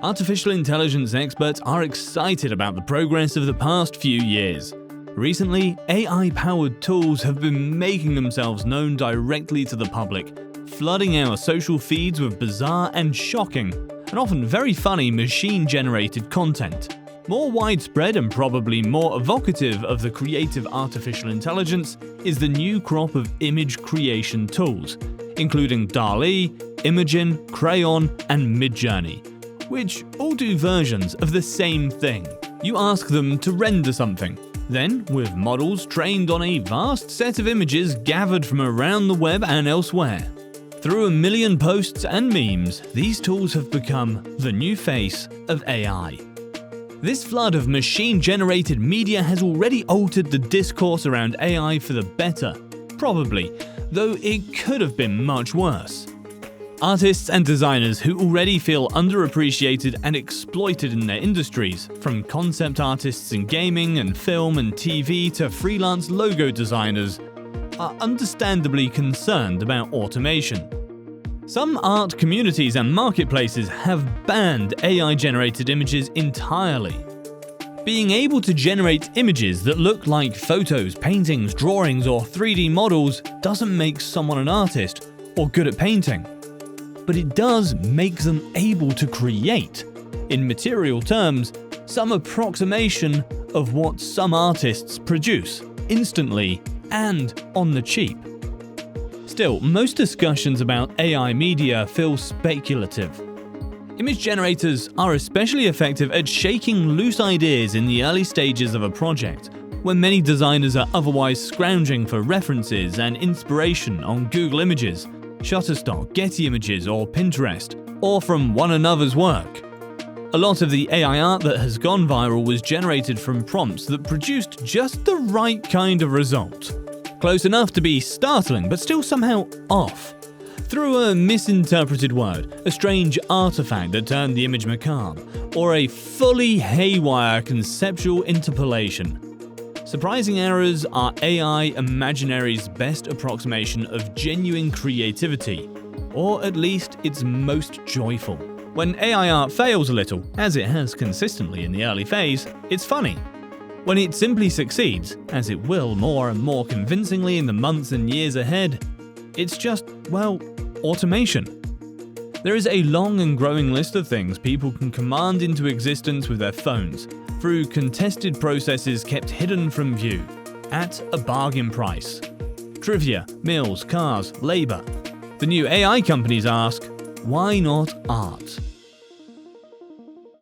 Artificial intelligence experts are excited about the progress of the past few years. Recently, AI-powered tools have been making themselves known directly to the public, flooding our social feeds with bizarre and shocking, and often very funny machine-generated content. More widespread and probably more evocative of the creative artificial intelligence is the new crop of image creation tools, including DALL-E, Imagen, Crayon, and Midjourney, which all do versions of the same thing. You ask them to render something. Then, with models trained on a vast set of images gathered from around the web and elsewhere. Through a million posts and memes, these tools have become the new face of AI. This flood of machine-generated media has already altered the discourse around AI for the better, probably, though it could have been much worse. Artists and designers who already feel underappreciated and exploited in their industries, from concept artists in gaming and film and TV to freelance logo designers, are understandably concerned about automation. Some art communities and marketplaces have banned AI-generated images entirely. Being able to generate images that look like photos, paintings, drawings, or 3D models doesn't make someone an artist or good at painting. But it does make them able to create, in material terms, some approximation of what some artists produce, instantly and on the cheap. Still, most discussions about AI media feel speculative. Image generators are especially effective at shaking loose ideas in the early stages of a project, when many designers are otherwise scrounging for references and inspiration on Google Images, Shutterstock, Getty Images, or Pinterest, or from one another's work. A lot of the AI art that has gone viral was generated from prompts that produced just the right kind of result. Close enough to be startling, but still somehow off. Through a misinterpreted word, a strange artifact that turned the image macabre, or a fully haywire conceptual interpolation. Surprising errors are AI Imaginary's best approximation of genuine creativity, or at least its most joyful. When AI art fails a little, as it has consistently in the early phase, it's funny. When it simply succeeds, as it will more and more convincingly in the months and years ahead, it's just, well, automation. There is a long and growing list of things people can command into existence with their phones, through contested processes kept hidden from view, at a bargain price. Trivia, meals, cars, labor. The new AI companies ask, why not art?